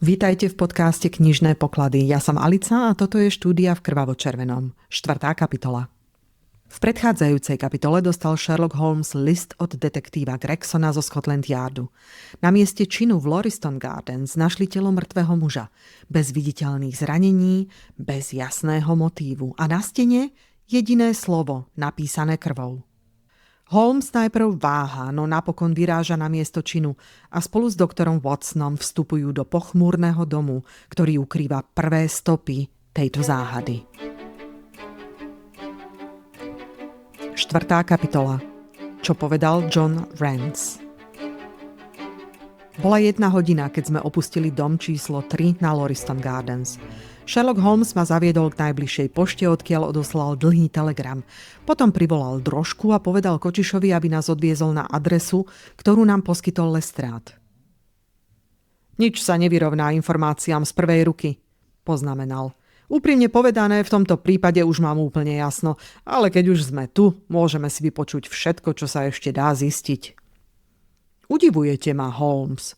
Vítajte v podcaste Knižné poklady. Ja som Alica a toto je štúdia v krvavo-červenom. 4. kapitola. V predchádzajúcej kapitole dostal Sherlock Holmes list od detektíva Gregsona zo Scotland Yardu. Na mieste činu v Lauriston Gardens našli telo mŕtvého muža. Bez viditeľných zranení, bez jasného motívu. A na stene jediné slovo, napísané krvou. Holmes najprv váha, no napokon vyráža na miesto činu a spolu s doktorom Watsonom vstupujú do pochmúrneho domu, ktorý ukrýva prvé stopy tejto záhady. 4. kapitola. Čo povedal John Rance. Bola 1 hodina, keď sme opustili dom číslo 3 na Lauriston Gardens. Sherlock Holmes ma zaviedol k najbližšej pošte, odkiaľ odoslal dlhý telegram. Potom privolal drožku a povedal Kočišovi, aby nás odviezol na adresu, ktorú nám poskytol Lestrade. Nič sa nevyrovná informáciám z prvej ruky, poznamenal. Úprimne povedané, v tomto prípade už mám úplne jasno, ale keď už sme tu, môžeme si vypočuť všetko, čo sa ešte dá zistiť. Udivujete ma, Holmes,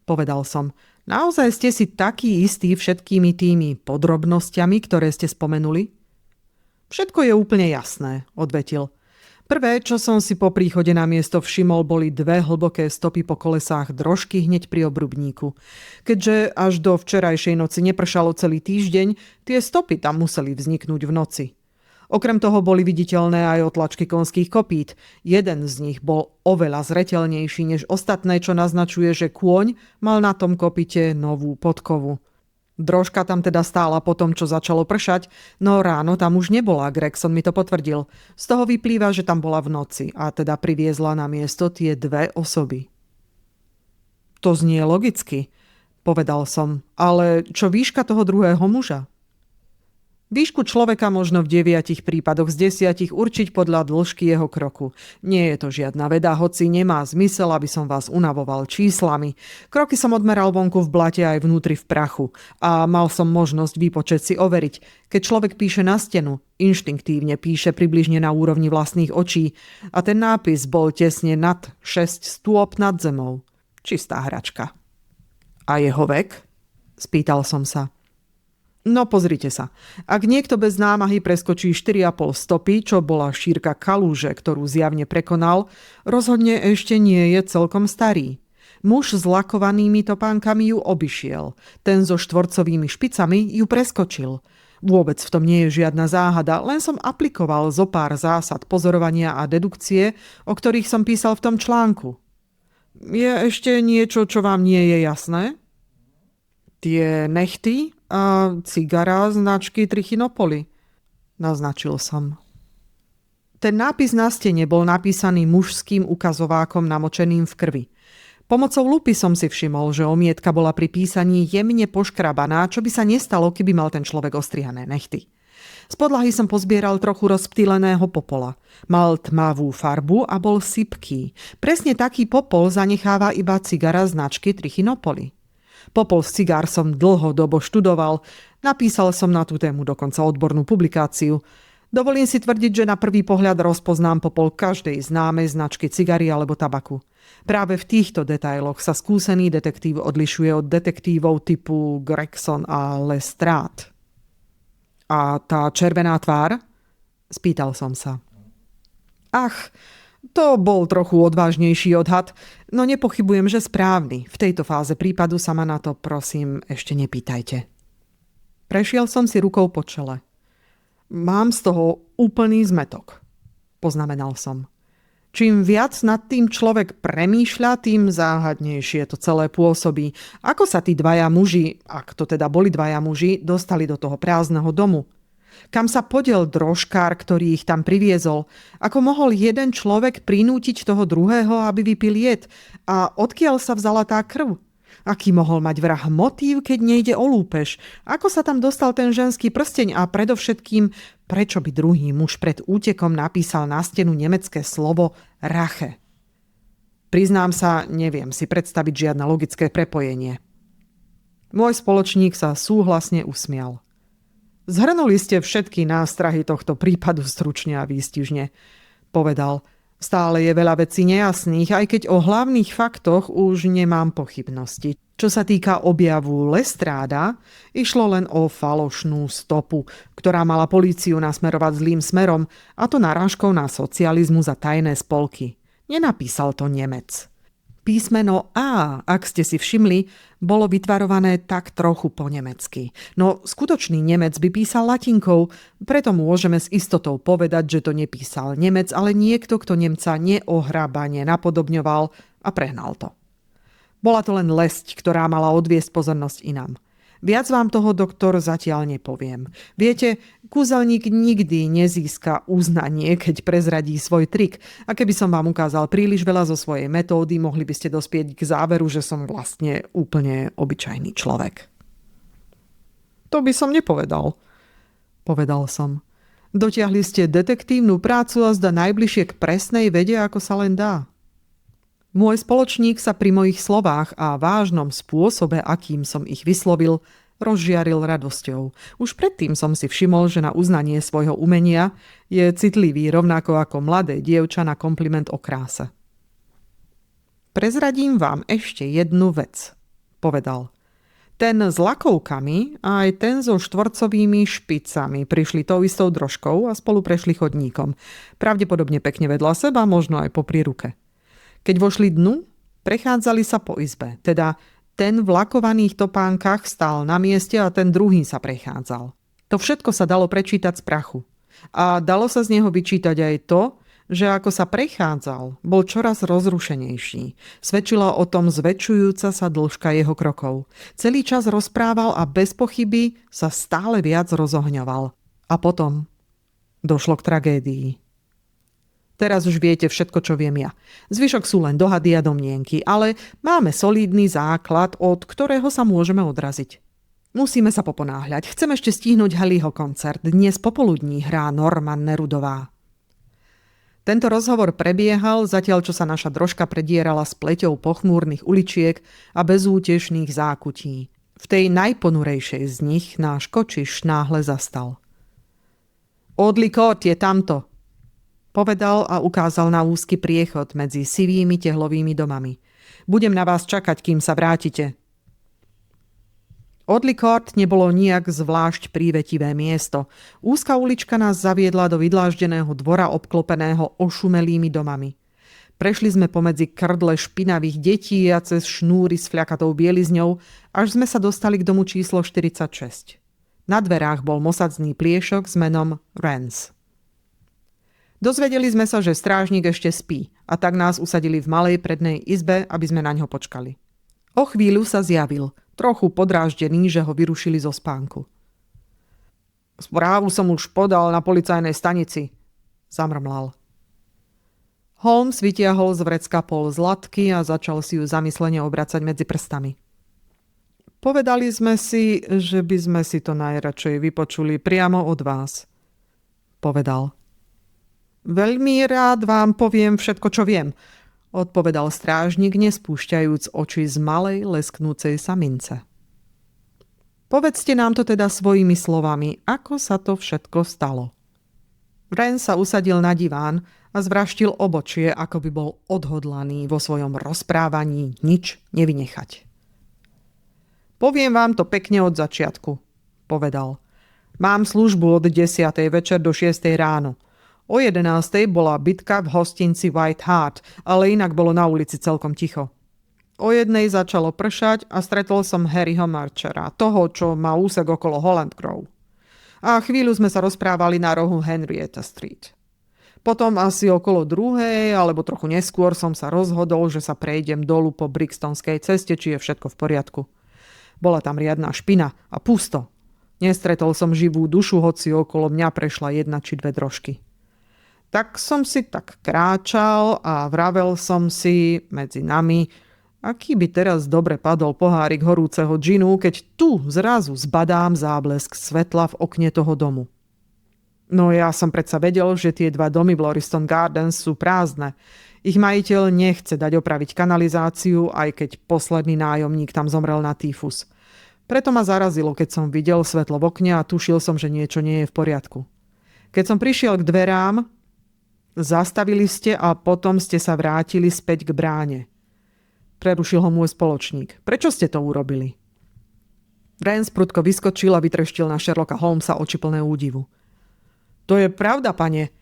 povedal som. Naozaj ste si taký istý všetkými tými podrobnosťami, ktoré ste spomenuli? Všetko je úplne jasné, odvetil. Prvé, čo som si po príchode na miesto všimol, boli 2 hlboké stopy po kolesách drožky hneď pri obrubníku. Keďže až do včerajšej noci nepršalo celý týždeň, tie stopy tam museli vzniknúť v noci. Okrem toho boli viditeľné aj otlačky konských kopít. Jeden z nich bol oveľa zreteľnejší než ostatné, čo naznačuje, že kôň mal na tom kopite novú podkovu. Drožka tam teda stála po tom, čo začalo pršať, no ráno tam už nebola, Gregson mi to potvrdil. Z toho vyplýva, že tam bola v noci a teda priviezla na miesto tie 2 osoby. To znie logicky, povedal som, ale čo výška toho druhého muža? Výšku človeka možno v 9 prípadoch z 10 určiť podľa dĺžky jeho kroku. Nie je to žiadna veda, hoci nemá zmysel, aby som vás unavoval číslami. Kroky som odmeral vonku v blate aj vnútri v prachu a mal som možnosť výpočet si overiť. Keď človek píše na stenu, inštinktívne píše približne na úrovni vlastných očí a ten nápis bol tesne nad 6 stôp nad zemou. Čistá hračka. A jeho vek? Spýtal som sa. No pozrite sa, ak niekto bez námahy preskočí 4,5 stopy, čo bola šírka kalúže, ktorú zjavne prekonal, rozhodne ešte nie je celkom starý. Muž s lakovanými topánkami ju obišiel, ten so štvorcovými špicami ju preskočil. Vôbec v tom nie je žiadna záhada, len som aplikoval zo pár zásad pozorovania a dedukcie, o ktorých som písal v tom článku. Je ešte niečo, čo vám nie je jasné? Tie nechty a cigara značky Trichinopoly, naznačil som. Ten nápis na stene bol napísaný mužským ukazovákom namočeným v krvi. Pomocou lupy som si všimol, že omietka bola pri písaní jemne poškrabaná, čo by sa nestalo, keby mal ten človek ostrihané nechty. Z podlahy som pozbieral trochu rozptýleného popola. Mal tmavú farbu a bol sypký. Presne taký popol zanecháva iba cigara značky Trichinopoly. Popol z cigár som dlhodobo študoval, napísal som na tú tému dokonca odbornú publikáciu. Dovolím si tvrdiť, že na prvý pohľad rozpoznám popol každej známej značky cigary alebo tabaku. Práve v týchto detailoch sa skúsený detektív odlišuje od detektívov typu Gregson a Lestrade. A tá červená tvár? Spýtal som sa. Ach, to bol trochu odvážnejší odhad, no nepochybujem, že správny. V tejto fáze prípadu sa ma na to, prosím, ešte nepýtajte. Prešiel som si rukou po čele. Mám z toho úplný zmätok, poznamenal som. Čím viac nad tým človek premýšľa, tým záhadnejšie to celé pôsobí. Ako sa tí 2 muži, ak to teda boli 2 muži, dostali do toho prázdneho domu? Kam sa podiel drožkár, ktorý ich tam priviezol? Ako mohol jeden človek prinútiť toho druhého, aby vypil jed? A odkiaľ sa vzala tá krv? Aký mohol mať vrah motív, keď nejde o lúpež? Ako sa tam dostal ten ženský prsteň? A predovšetkým, prečo by druhý muž pred útekom napísal na stenu nemecké slovo Rache? Priznám sa, neviem si predstaviť žiadne logické prepojenie. Môj spoločník sa súhlasne usmial. Zhrnuli ste všetky nástrahy tohto prípadu stručne a výstižne, povedal. Stále je veľa vecí nejasných, aj keď o hlavných faktoch už nemám pochybnosti. Čo sa týka objavu Lestráda, išlo len o falošnú stopu, ktorá mala políciu nasmerovať zlým smerom, a to narážkou na socializmus a tajné spolky. Nenapísal to Nemec. Písmeno A, ak ste si všimli, bolo vytvarované tak trochu po nemecky. No skutočný Nemec by písal latinkou, preto môžeme s istotou povedať, že to nepísal Nemec, ale niekto, kto Nemca neohrábane napodobňoval a prehnal to. Bola to len lesť, ktorá mala odviesť pozornosť inám. Viac vám toho, doktor, zatiaľ nepoviem. Viete, kúzelník nikdy nezíska uznanie, keď prezradí svoj trik. A keby som vám ukázal príliš veľa zo svojej metódy, mohli by ste dospieť k záveru, že som vlastne úplne obyčajný človek. To by som nepovedal, povedal som. Dotiahli ste detektívnu prácu a zda najbližšie k presnej vede, ako sa len dá. Môj spoločník sa pri mojich slovách a vážnom spôsobe, akým som ich vyslovil, rozžiaril radosťou. Už predtým som si všimol, že na uznanie svojho umenia je citlivý rovnako ako mladé dievča na kompliment o kráse. Prezradím vám ešte jednu vec, povedal. Ten s lakovkami a aj ten so štvorcovými špicami prišli tou istou drožkou a spolu prešli chodníkom. Pravdepodobne pekne vedľa seba, možno aj popri ruke. Keď vošli dnu, prechádzali sa po izbe, teda ten v lakovaných topánkach stál na mieste a ten druhý sa prechádzal. To všetko sa dalo prečítať z prachu. A dalo sa z neho vyčítať aj to, že ako sa prechádzal, bol čoraz rozrušenejší. Svedčila o tom zväčšujúca sa dĺžka jeho krokov. Celý čas rozprával a bez pochyby sa stále viac rozohňoval. A potom došlo k tragédii. Teraz už viete všetko, čo viem ja. Zvyšok sú len dohady a domnienky, ale máme solídny základ, od ktorého sa môžeme odraziť. Musíme sa poponáhľať. Chcem ešte stihnúť Halleyho koncert. Dnes popoludní hrá Norman Nerudová. Tento rozhovor prebiehal, zatiaľ čo sa naša drožka predierala s pleťou pochmúrnych uličiek a bezútešných zákutí. V tej najponurejšej z nich náš kočiš náhle zastal. Audley Court je tamto, povedal a ukázal na úzky priechod medzi sivými tehlovými domami. Budem na vás čakať, kým sa vrátite. Audley Court nebolo nijak zvlášť prívetivé miesto. Úzka ulička nás zaviedla do vydláždeného dvora obklopeného ošumelými domami. Prešli sme pomedzi krdle špinavých detí a cez šnúry s fľakatou bielizňou, až sme sa dostali k domu číslo 46. Na dverách bol mosadzný pliešok s menom Rance. Dozvedeli sme sa, že strážnik ešte spí, a tak nás usadili v malej prednej izbe, aby sme na ňo počkali. O chvíľu sa zjavil, trochu podráždený, že ho vyrušili zo spánku. Správu som už podal na policajnej stanici, zamrmlal. Holmes vytiahol z vrecka pol zlatky a začal si ju zamyslene obracať medzi prstami. Povedali sme si, že by sme si to najradšej vypočuli priamo od vás, povedal. Veľmi rád vám poviem všetko, čo viem, odpovedal strážnik, nespúšťajúc oči z malej lesknúcej sa mince. Povedzte nám to teda svojimi slovami, ako sa to všetko stalo. Ren sa usadil na diván a zvraštil obočie, ako by bol odhodlaný vo svojom rozprávaní nič nevynechať. Poviem vám to pekne od začiatku, povedal. Mám službu od 10. večer do 6. ráno. O 11. bola bitka v hostinci White Hart, ale inak bolo na ulici celkom ticho. O 1. začalo pršať a stretol som Harryho Marchera, toho, čo má úsek okolo Holland Grove. A chvíľu sme sa rozprávali na rohu Henrietta Street. Potom asi okolo 2. alebo trochu neskôr som sa rozhodol, že sa prejdem dolu po Brixtonskej ceste, či je všetko v poriadku. Bola tam riadna špina a pusto. Nestretol som živú dušu, hoci okolo mňa prešla 1 či 2 drožky. Tak som si tak kráčal a vravel som si medzi nami, aký by teraz dobre padol pohárik horúceho džinu, keď tu zrazu zbadám záblesk svetla v okne toho domu. No ja som predsa vedel, že tie 2 domy v Lauriston Gardens sú prázdne. Ich majiteľ nechce dať opraviť kanalizáciu, aj keď posledný nájomník tam zomrel na týfus. Preto ma zarazilo, keď som videl svetlo v okne a tušil som, že niečo nie je v poriadku. Keď som prišiel k dverám, Zastavili ste a potom ste sa vrátili späť k bráne. Prerušil ho môj spoločník. Prečo ste to urobili? Rance prudko vyskočil a vytreštil na Sherlocka Holmesa oči plné údivu. To je pravda, pane,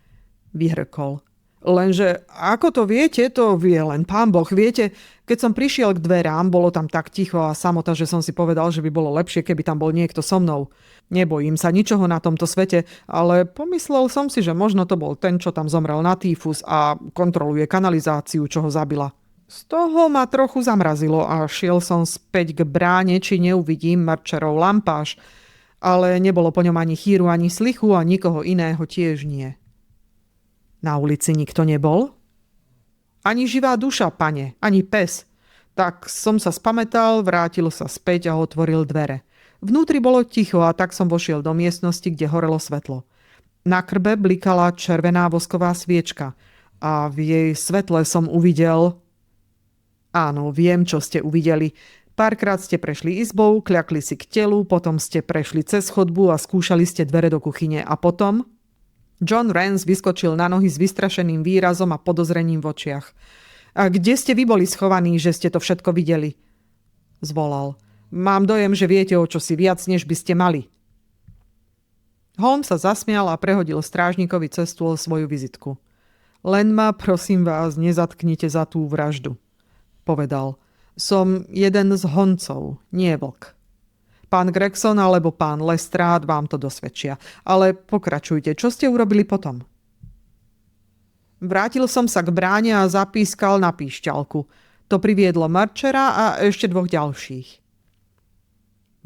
vyhrkol. Lenže ako to viete, to vie len pán Boh. Viete, keď som prišiel k dverám, bolo tam tak ticho a samota, že som si povedal, že by bolo lepšie, keby tam bol niekto so mnou. Nebojím sa ničoho na tomto svete, ale pomyslel som si, že možno to bol ten, čo tam zomrel na týfus a kontroluje kanalizáciu, čo ho zabila. Z toho ma trochu zamrazilo a šiel som späť k bráne, či neuvidím Marcherov lampáš, ale nebolo po ňom ani chýru, ani slichu a nikoho iného tiež nie. Na ulici nikto nebol? Ani živá duša, pane, ani pes. Tak som sa spamätal, vrátil sa späť a otvoril dvere. Vnútri bolo ticho a tak som vošiel do miestnosti, kde horelo svetlo. Na krbe blikala červená vosková sviečka a v jej svetle som uvidel... Áno, viem, čo ste uvideli. Párkrát ste prešli izbou, kľakli si k telu, potom ste prešli cez chodbu a skúšali ste dvere do kuchyne a potom... John Rance vyskočil na nohy s vystrašeným výrazom a podozrením v očiach. A kde ste vy boli schovaní, že ste to všetko videli? Zvolal. Mám dojem, že viete o čosi viac, než by ste mali. Holmes sa zasmial a prehodil strážnikovi cez stôl svoju vizitku. Len ma, prosím vás, nezatknite za tú vraždu, povedal. Som jeden z honcov, nie vlk. Pán Gregson alebo pán Lestrade vám to dosvedčia. Ale pokračujte, čo ste urobili potom? Vrátil som sa k bráne a zapískal na píšťalku. To priviedlo Marchera a ešte 2 ďalších.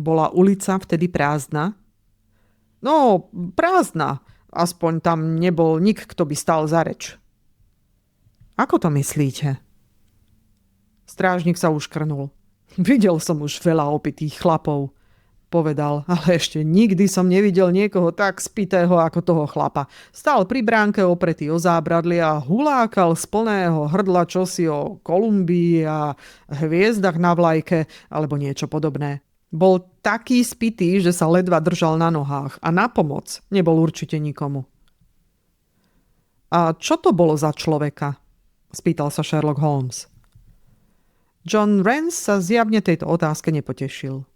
Bola ulica vtedy prázdna? No, prázdna. Aspoň tam nebol nik, kto by stal za reč. Ako to myslíte? Strážnik sa uškrnul. Videl som už veľa opitých chlapov, povedal, ale ešte nikdy som nevidel niekoho tak spitého ako toho chlapa. Stál pri bránke opretý o zábradlie a hulákal z plného hrdla čosi o Kolumbii a hviezdach na vlajke alebo niečo podobné. Bol taký spitý, že sa ledva držal na nohách a na pomoc nebol určite nikomu. A čo to bolo za človeka? Spýtal sa Sherlock Holmes. John Rance sa zjavne tejto otázke nepotešil.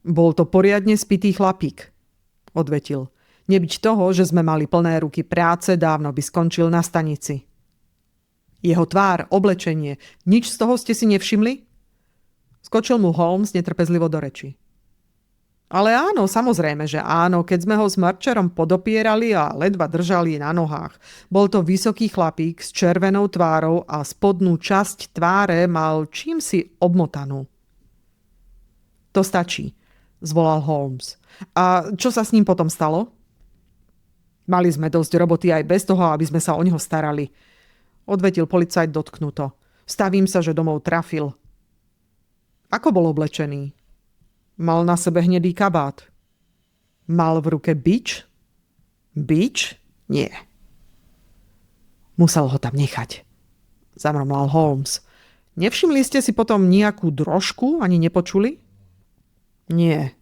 Bol to poriadne spitý chlapík, odvetil. Nebyť toho, že sme mali plné ruky práce, dávno by skončil na stanici. Jeho tvár, oblečenie, nič z toho ste si nevšimli? Skočil mu Holmes netrpezlivo do reči. Ale áno, samozrejme, že áno, keď sme ho s Marcherom podopierali a ledva držali na nohách. Bol to vysoký chlapík s červenou tvárou a spodnú časť tváre mal čímsi obmotanú. To stačí, zvolal Holmes. A čo sa s ním potom stalo? Mali sme dosť roboty aj bez toho, aby sme sa o neho starali. Odvetil policajt dotknuto. Stavím sa, že domov trafil. Ako bol oblečený? Mal na sebe hnedý kabát. Mal v ruke bič? Bič? Nie. Musel ho tam nechať, zamrmlal Holmes. Nevšimli ste si potom nejakú drožku, ani nepočuli? Nie.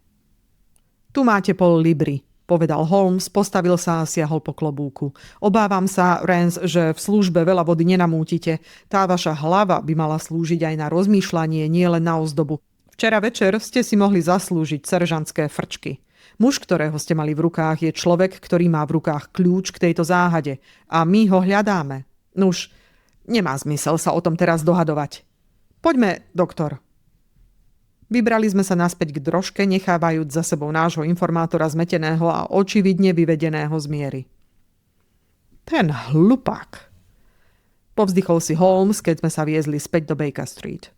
Tu máte pol libry, povedal Holmes, postavil sa a siahol po klobúku. Obávam sa, Rance, že v službe veľa vody nenamútite. Tá vaša hlava by mala slúžiť aj na rozmýšľanie, nie len na ozdobu. Včera večer ste si mohli zaslúžiť seržantské frčky. Muž, ktorého ste mali v rukách, je človek, ktorý má v rukách kľúč k tejto záhade. A my ho hľadáme. Nuž, nemá zmysel sa o tom teraz dohadovať. Poďme, doktor. Vybrali sme sa naspäť k drožke, nechávajúc za sebou nášho informátora zmeteného a očividne vyvedeného z miery. Ten hlupák. Povzdychol si Holmes, keď sme sa viezli späť do Baker Street.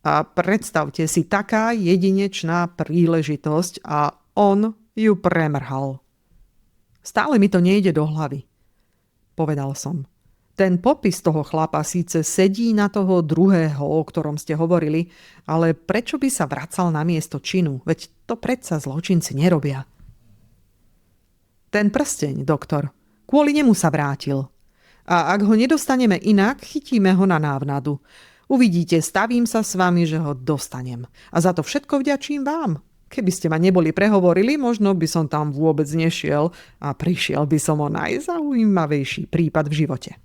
A predstavte si, taká jedinečná príležitosť a on ju premrhal. Stále mi to nejde do hlavy, povedal som. Ten popis toho chlapa síce sedí na toho druhého, o ktorom ste hovorili, ale prečo by sa vracal na miesto činu? Veď to predsa zločinci nerobia. Ten prsteň, doktor, kvôli nemu sa vrátil. A ak ho nedostaneme inak, chytíme ho na návnadu. Uvidíte, stavím sa s vami, že ho dostanem. A za to všetko vďačím vám. Keby ste ma neboli prehovorili, možno by som tam vôbec nešiel a prišiel by som o najzaujímavejší prípad v živote.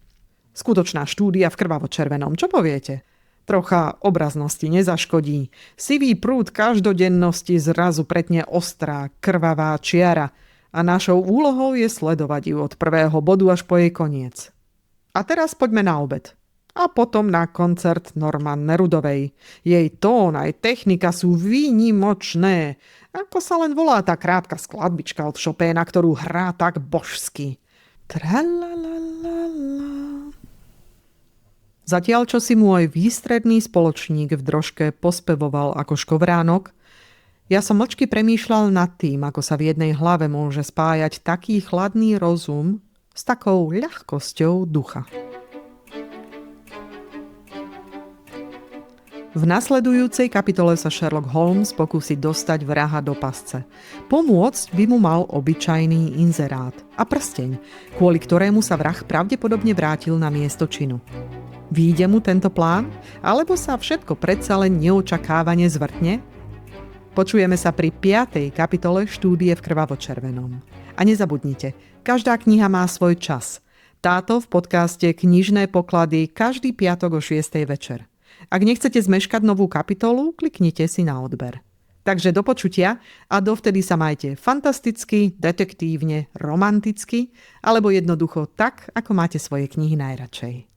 Skutočná štúdia v krvavo-červenom, čo poviete? Trocha obraznosti nezaškodí. Sivý prúd každodennosti zrazu pretne ostrá, krvavá čiara a našou úlohou je sledovať ju od prvého bodu až po jej koniec. A teraz poďme na obed. A potom na koncert Norman Nerudovej. Jej tón aj technika sú výnimočné. Ako sa len volá tá krátka skladbička od Chopina, ktorú hrá tak božsky. Tralalalala. Zatiaľ, čo si môj výstredný spoločník v drožke pospevoval ako škovránok, ja som mlčky premýšľal nad tým, ako sa v jednej hlave môže spájať taký chladný rozum s takou ľahkosťou ducha. V nasledujúcej kapitole sa Sherlock Holmes pokúsi dostať vraha do pasce. Pomôcť by mu mal obyčajný inzerát a prsteň, kvôli ktorému sa vrah pravdepodobne vrátil na miesto činu. Vyjde mu tento plán, alebo sa všetko predsa len neočakávane zvrtne? Počujeme sa pri 5. kapitole štúdie v krvavo-červenom. A nezabudnite, každá kniha má svoj čas. Táto v podcaste Knižné poklady každý piatok o 6. večer. Ak nechcete zmeškať novú kapitolu, kliknite si na odber. Takže do počutia a dovtedy sa majte fantasticky, detektívne, romanticky alebo jednoducho tak, ako máte svoje knihy najradšej.